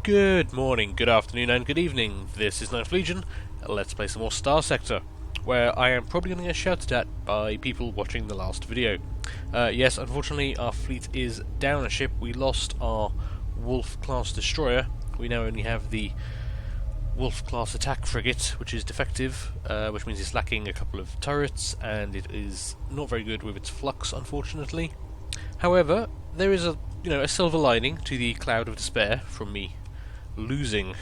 Good morning, good afternoon, and good evening. This is Ninth Legion. Let's play some more Starsector, where I am probably going to get shouted at by people watching the last video. Yes, unfortunately, our fleet is down a ship. We lost our Wolf-class destroyer. We now only have the Wolf-class attack frigate, which is defective, which means it's lacking a couple of turrets, and it is not very good with its flux, unfortunately. However, there is a silver lining to the cloud of despair from me losing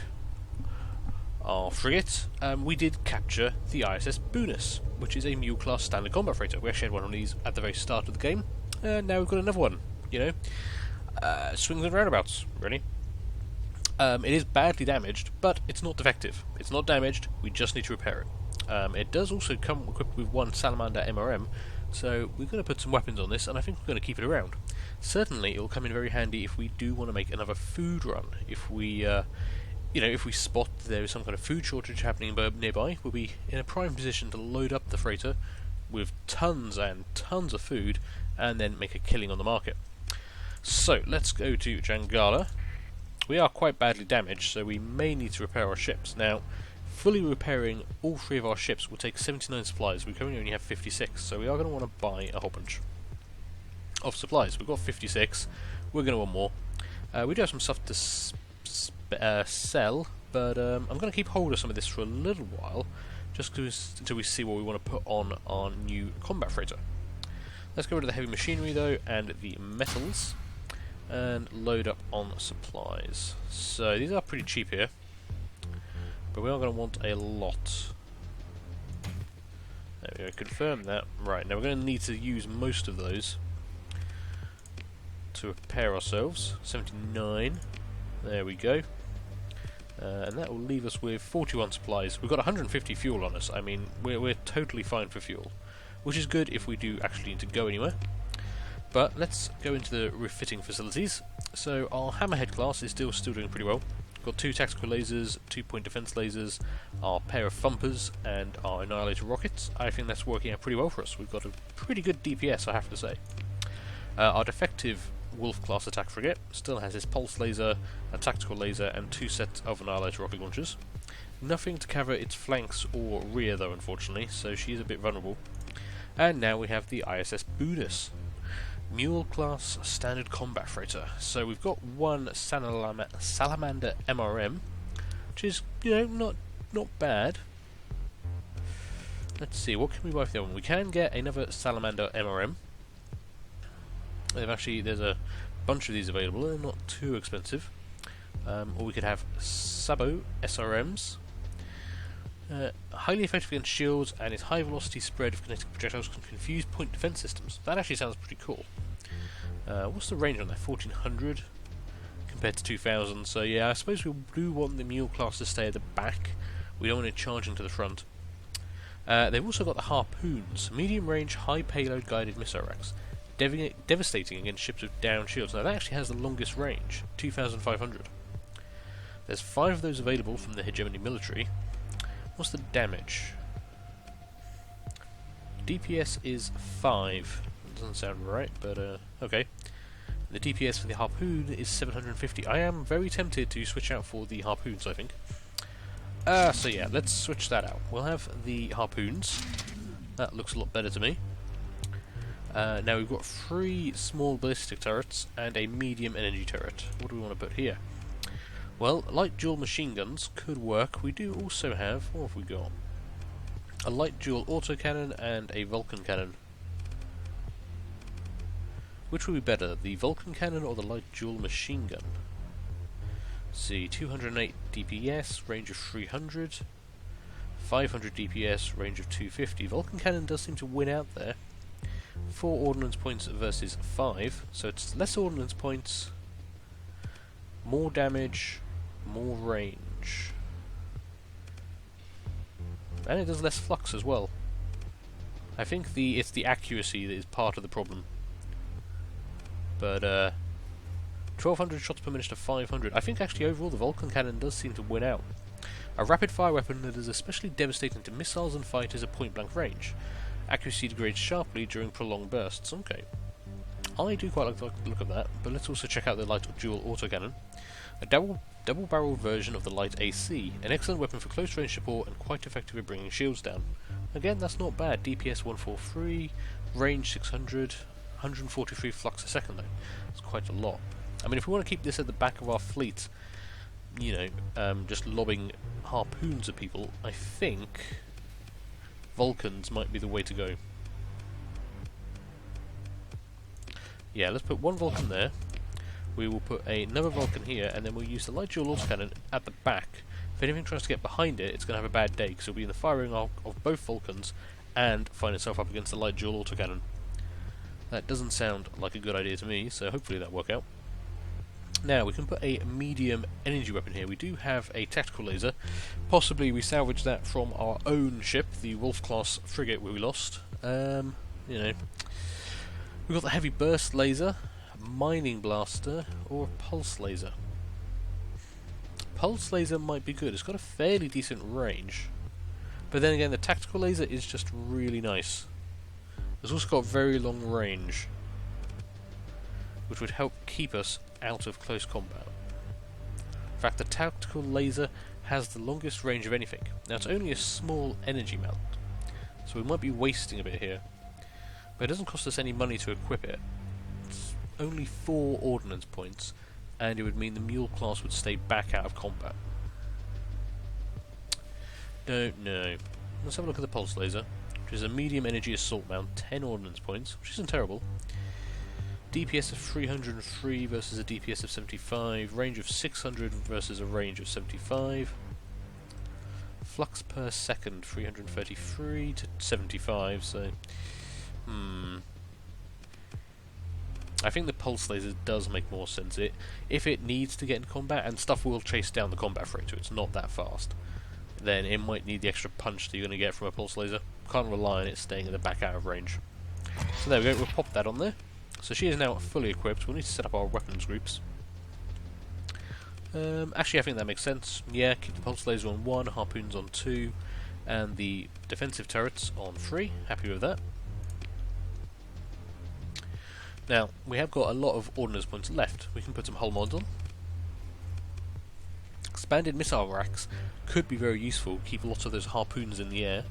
our frigate. We did capture the ISS Boonus, which is a Mule-class standard combat freighter. We actually had one of these at the very start of the game, and now we've got another one, swings and roundabouts, really. It is badly damaged, but it's not defective. It's not damaged, we just need to repair it. It does also come equipped with one Salamander MRM, so we're going to put some weapons on this, and I think we're going to keep it around. Certainly, it will come in very handy if we do want to make another food run. If we, if we spot there is some kind of food shortage happening nearby, we'll be in a prime position to load up the freighter with tons and tons of food, and then make a killing on the market. So, let's go to Jangala. We are quite badly damaged, so we may need to repair our ships. Now, fully repairing all three of our ships will take 79 supplies. We currently only have 56, so we are going to want to buy a whole bunch of supplies. We've got 56, we're going to want more. We do have some stuff to sell, but I'm going to keep hold of some of this for a little while, just until we see what we want to put on our new combat freighter. Let's go rid of the heavy machinery though, and the metals, and load up on supplies. So these are pretty cheap here, but we are going to want a lot. There we go, confirm that. Right, now we're going to need to use most of those to repair ourselves. 79, there we go. And that will leave us with 41 supplies. We've got 150 fuel on us. I mean, we're totally fine for fuel, which is good if we do actually need to go anywhere. But let's go into the refitting facilities. So our Hammerhead class is still doing pretty well. Got 2 tactical lasers, 2-point defense lasers, our pair of thumpers, and our annihilator rockets. I think that's working out pretty well for us. We've got a pretty good DPS, I have to say. Our defective Wolf-class attack frigate still has its pulse laser, a tactical laser, and 2 sets of annihilator rocket launchers. Nothing to cover its flanks or rear though, unfortunately, so she is a bit vulnerable. And now we have the ISS Boonus, Mule-class standard combat freighter. So we've got one Salamander MRM, which is, not bad. Let's see, what can we buy for the other one? We can get another Salamander MRM. There's a bunch of these available, they're not too expensive. Or we could have Sabo SRMs. Highly effective against shields, and its high velocity spread of kinetic projectiles can confuse point defense systems. That actually sounds pretty cool. What's the range on that? 1400 compared to 2000. So yeah, I suppose we do want the Mule class to stay at the back. We don't want it charging to the front. They've also got the Harpoons, medium range, high payload guided missile racks, devastating against ships with down shields. Now that actually has the longest range, 2500. There's 5 of those available from the hegemony military. What's the damage? DPS is 5. That doesn't sound right, but okay. The DPS for the Harpoon is 750. I am very tempted to switch out for the Harpoons, I think. So yeah, let's switch that out. We'll have the Harpoons. That looks a lot better to me. Now we've got 3 small ballistic turrets and a medium energy turret. What do we want to put here? Well, light dual machine guns could work. We do also have, what have we got? A light dual autocannon and a Vulcan cannon. Which would be better, the Vulcan cannon or the light dual machine gun? Let's see, 208 DPS, range of 300, 500 DPS, range of 250. Vulcan cannon does seem to win out there. 4 ordnance points versus 5, so it's less ordnance points, more damage, more range, and it does less flux as well. I think it's the accuracy that is part of the problem. But 1200 shots per minute to 500. I think actually overall the Vulcan cannon does seem to win out. A rapid fire weapon that is especially devastating to missiles and fighters at point blank range. Accuracy degrades sharply during prolonged bursts. Okay. I do quite like the look of that, but let's also check out the light dual autocannon. A double double-barreled version of the light AC, an excellent weapon for close-range support and quite effective at bringing shields down. Again, that's not bad. DPS 143, range 600, 143 flux a second though. It's quite a lot. I mean, if we want to keep this at the back of our fleet, you know, just lobbing harpoons at people, I think Vulcans might be the way to go. Yeah, let's put one Vulcan there. We will put another Vulcan here, and then we'll use the light dual autocannon at the back. If anything tries to get behind it, it's going to have a bad day, because it'll be in the firing of both Vulcans and find itself up against the light dual autocannon. That doesn't sound like a good idea to me, so hopefully that'll work out. Now, we can put a medium energy weapon here. We do have a tactical laser. Possibly we salvage that from our own ship, the Wolf-class frigate where we lost. You know, we've got the heavy burst laser, a mining blaster, or a pulse laser. Pulse laser might be good. It's got a fairly decent range. But then again, the tactical laser is just really nice. It's also got very long range, which would help keep us out of close combat. In fact, the tactical laser has the longest range of anything. Now, it's only a small energy mount, so we might be wasting a bit here. But it doesn't cost us any money to equip it. It's only 4 ordnance points, and it would mean the Mule class would stay back out of combat. Don't know. Let's have a look at the pulse laser, which is a medium energy assault mount, 10 ordnance points, which isn't terrible. DPS of 303 versus a DPS of 75, range of 600 versus a range of 75. Flux per second, 333 to 75, so... I think the pulse laser does make more sense. If it needs to get in combat, and stuff will chase down the combat freight, so it's not that fast, then it might need the extra punch that you're going to get from a pulse laser. Can't rely on it staying at the back out of range. So there we go, we'll pop that on there. So she is now fully equipped. We'll need to set up our weapons groups. Actually, I think that makes sense. Yeah, keep the pulse laser on 1, harpoons on 2, and the defensive turrets on 3. Happy with that. Now, we have got a lot of ordnance points left. We can put some hull mods on. Expanded missile racks could be very useful, keep lots of those harpoons in the air.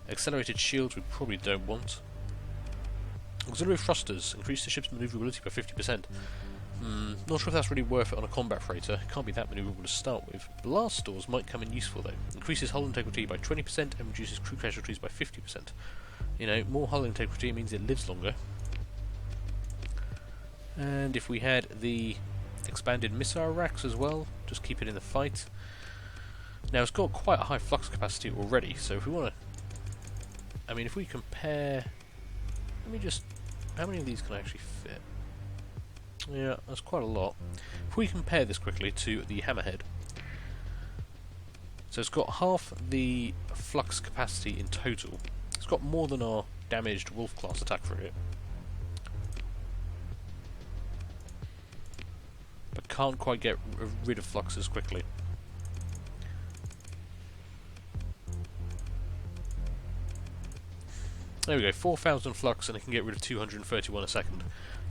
Accelerated shields we probably don't want. Auxiliary thrusters increase the ship's maneuverability by 50%. Not sure if that's really worth it on a combat freighter. It can't be that maneuverable to start with. Blast doors might come in useful though. Increases hull integrity by 20% and reduces crew casualties by 50%. You know, more hull integrity means it lives longer. And if we had the expanded missile racks as well, just keep it in the fight. Now it's got quite a high flux capacity already, so if we want to... I mean, if we compare... Let me just... How many of these can I actually fit? Yeah, that's quite a lot. If we compare this quickly to the Hammerhead... So it's got half the flux capacity in total. It's got more than our damaged Wolf class attack frigate. But can't quite get rid of flux as quickly. There we go, 4,000 flux and it can get rid of 231 a second.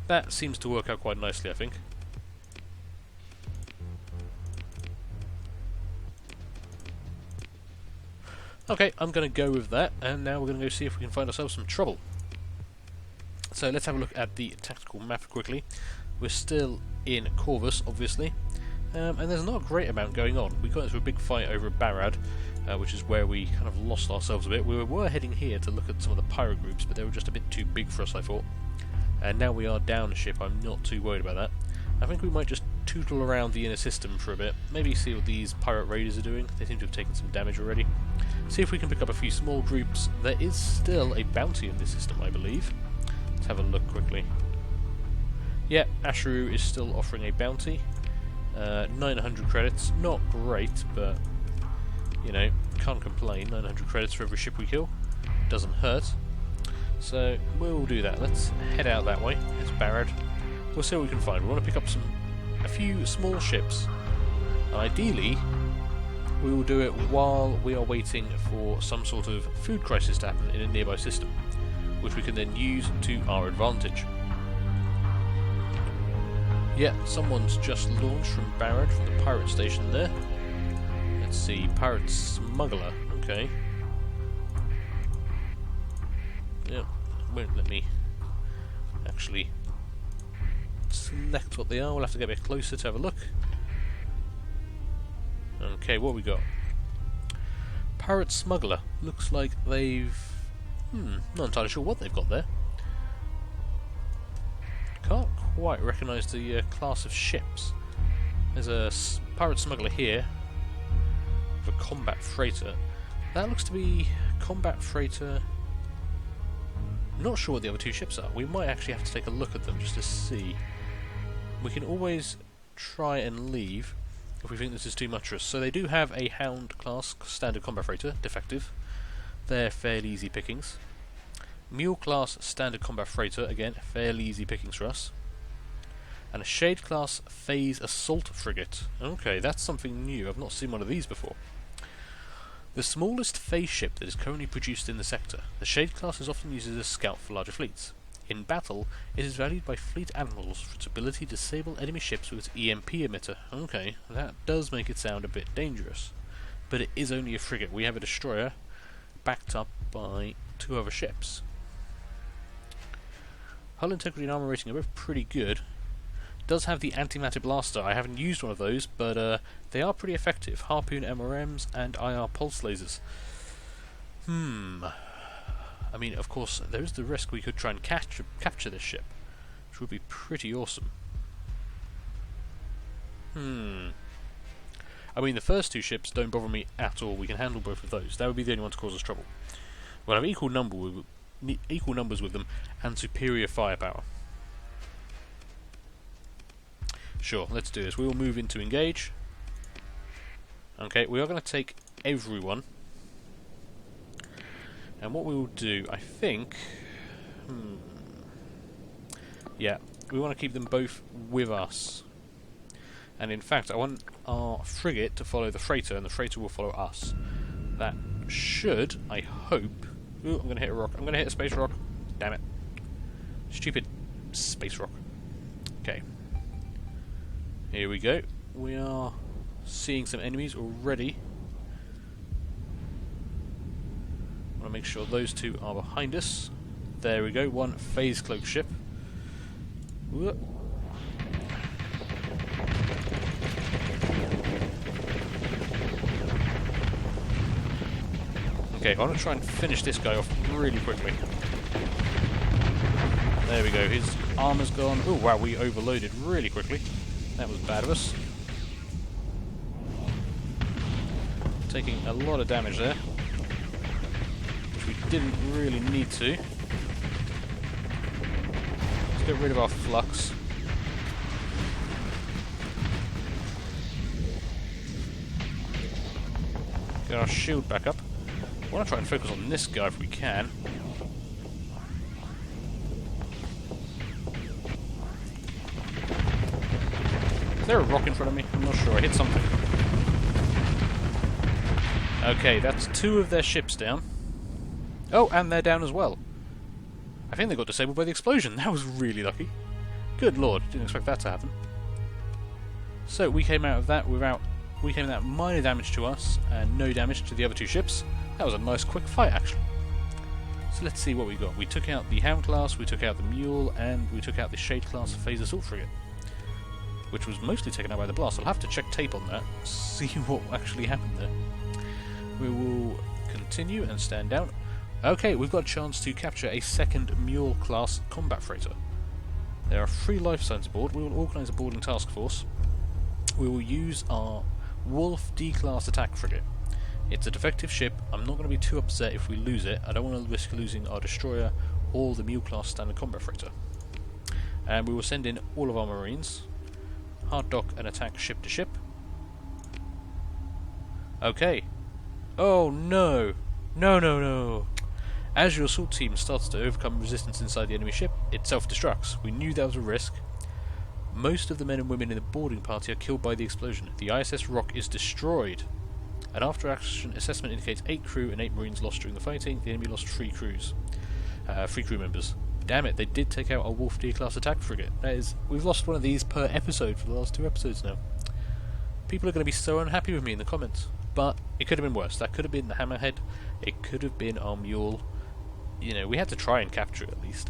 That seems to work out quite nicely, I think. Okay, I'm going to go with that, and now we're going to go see if we can find ourselves some trouble. So let's have a look at the tactical map quickly. We're still in Corvus, obviously, and there's not a great amount going on. We got into a big fight over at Barad, which is where we kind of lost ourselves a bit. We were heading here to look at some of the pirate groups, but they were just a bit too big for us, I thought. And now we are down a ship, I'm not too worried about that. I think we might just tootle around the inner system for a bit, maybe see what these pirate raiders are doing. They seem to have taken some damage already. See if we can pick up a few small groups. There is still a bounty in this system, I believe. Let's have a look quickly. Yeah, Asheru is still offering a bounty. 900 credits, not great, but, you know, can't complain. 900 credits for every ship we kill. Doesn't hurt. So, we'll do that. Let's head out that way. It's Barad. We'll see what we can find. We want to pick up a few small ships. And ideally, we will do it while we are waiting for some sort of food crisis to happen in a nearby system, which we can then use to our advantage. Yeah, someone's just launched from Barrett from the pirate station there. Let's see, pirate smuggler. Okay. Yep, won't let me actually select what they are. We'll have to get a bit closer to have a look. Okay, what we got? Pirate smuggler. Looks like they've... not entirely sure what they've got there. Can't quite recognise the class of ships. There's a pirate smuggler here with a combat freighter. That looks to be combat freighter. Not sure what the other two ships are. We might actually have to take a look at them just to see. We can always try and leave if we think this is too much for us. So they do have a Hound class standard combat freighter, defective. They're fairly easy pickings. Mule class standard combat freighter, again, fairly easy pickings for us. And a Shade class phase assault frigate. Okay, that's something new. I've not seen one of these before. The smallest phase ship that is currently produced in the sector, the Shade class is often used as a scout for larger fleets. In battle, it is valued by fleet admirals for its ability to disable enemy ships with its EMP emitter. Okay, that does make it sound a bit dangerous. But it is only a frigate. We have a destroyer backed up by two other ships. Hull integrity and armor rating are both pretty good. Does have the antimatter blaster. I haven't used one of those, but they are pretty effective. Harpoon MRMs and IR pulse lasers. I mean, of course, there is the risk we could try and capture this ship, which would be pretty awesome. I mean, the first two ships don't bother me at all. We can handle both of those. That would be the only one to cause us trouble. We'll have equal numbers with them and superior firepower. Sure, let's do this. We will move into engage. Okay, we are going to take everyone. And what we will do, I think... yeah, we want to keep them both with us. And in fact, I want our frigate to follow the freighter, and the freighter will follow us. That should, I hope... Ooh, I'm going to hit a rock. I'm going to hit a space rock. Damn it. Stupid space rock. Okay. Here we go. We are seeing some enemies already. I want to make sure those two are behind us. There we go. One phase cloak ship. Whoop. Okay, I want to try and finish this guy off really quickly. There we go. His armor's gone. Oh wow, we overloaded really quickly. That was bad of us. Taking a lot of damage there, which we didn't really need to. Let's get rid of our flux. Get our shield back up. I want to try and focus on this guy if we can. Is there a rock in front of me? I'm not sure. I hit something. Okay, that's two of their ships down. Oh, and they're down as well. I think they got disabled by the explosion. That was really lucky. Good lord, didn't expect that to happen. So we came out of that without minor damage to us and no damage to the other two ships. That was a nice quick fight actually. So let's see what we got. We took out the Hound class, we took out the Mule, and we took out the Shade class phase assault frigate, which was mostly taken out by the blast. I'll have to check tape on that, see what actually happened there. We will continue and stand down. Okay, we've got a chance to capture a second Mule class combat freighter. There are 3 life signs aboard. We will organise a boarding task force. We will use our Wolf D-class attack frigate. It's a defective ship. I'm not going to be too upset if we lose it. I don't want to risk losing our destroyer or the Mule class standard combat freighter. And we will send in all of our marines. Hard dock and attack ship to ship. Okay. Oh no! No, no, no! As your assault team starts to overcome resistance inside the enemy ship, it self-destructs. We knew that was a risk. Most of the men and women in the boarding party are killed by the explosion. The ISS Rock is destroyed. An after-action assessment indicates 8 crew and 8 marines lost during the fighting. The enemy lost 3 crews. 3 crew members. Damn it, they did take out our Wolf D-class attack frigate. That is, we've lost one of these per episode for the last 2 episodes now. People are going to be so unhappy with me in the comments. But it could have been worse. That could have been the Hammerhead. It could have been our Mule. You know, we had to try and capture it at least.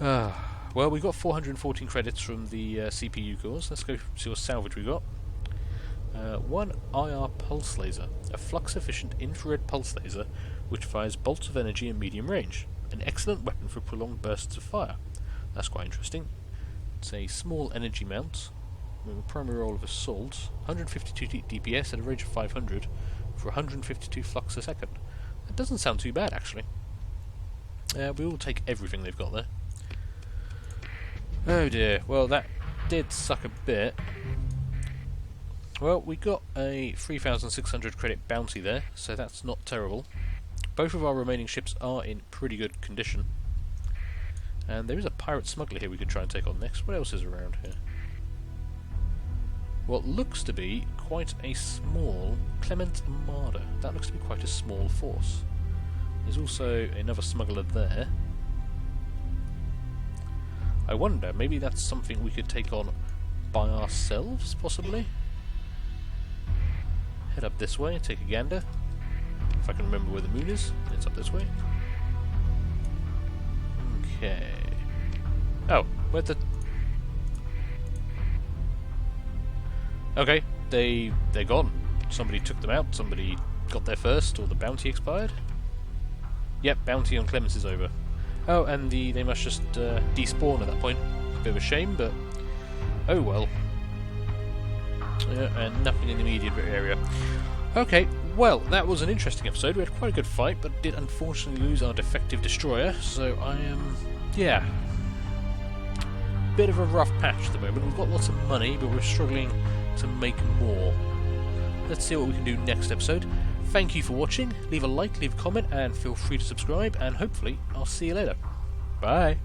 Well, we got 414 credits from the CPU cores. Let's go see what salvage we got. 1 IR pulse laser, a flux-efficient infrared pulse laser which fires bolts of energy in medium range. An excellent weapon for prolonged bursts of fire. That's quite interesting. It's a small energy mount with a primary role of assault. 152 DPS at a range of 500 for 152 flux a second. That doesn't sound too bad, actually. We will take everything they've got there. Oh dear, well that did suck a bit. Well, we got a 3,600 credit bounty there, so that's not terrible. Both of our remaining ships are in pretty good condition. And there is a pirate smuggler here we could try and take on next. What else is around here? What looks to be quite a small Clement Armada. That looks to be quite a small force. There's also another smuggler there. I wonder, maybe that's something we could take on by ourselves, possibly? Head up this way, take a gander. If I can remember where the moon is, it's up this way. Okay. Oh, where'd the... Okay, they're gone. Somebody took them out, somebody got there first, or the bounty expired. Yep, bounty on Clemens is over. Oh, and they must just despawn at that point. Bit of a shame, but oh well. Yeah, and nothing in the immediate area. Okay, well, that was an interesting episode. We had quite a good fight, but did unfortunately lose our defective destroyer, so I am, yeah, bit of a rough patch at the moment. We've got lots of money, but we're struggling to make more. Let's see what we can do next episode. Thank you for watching. Leave a like, leave a comment, and feel free to subscribe, and hopefully I'll see you later. Bye!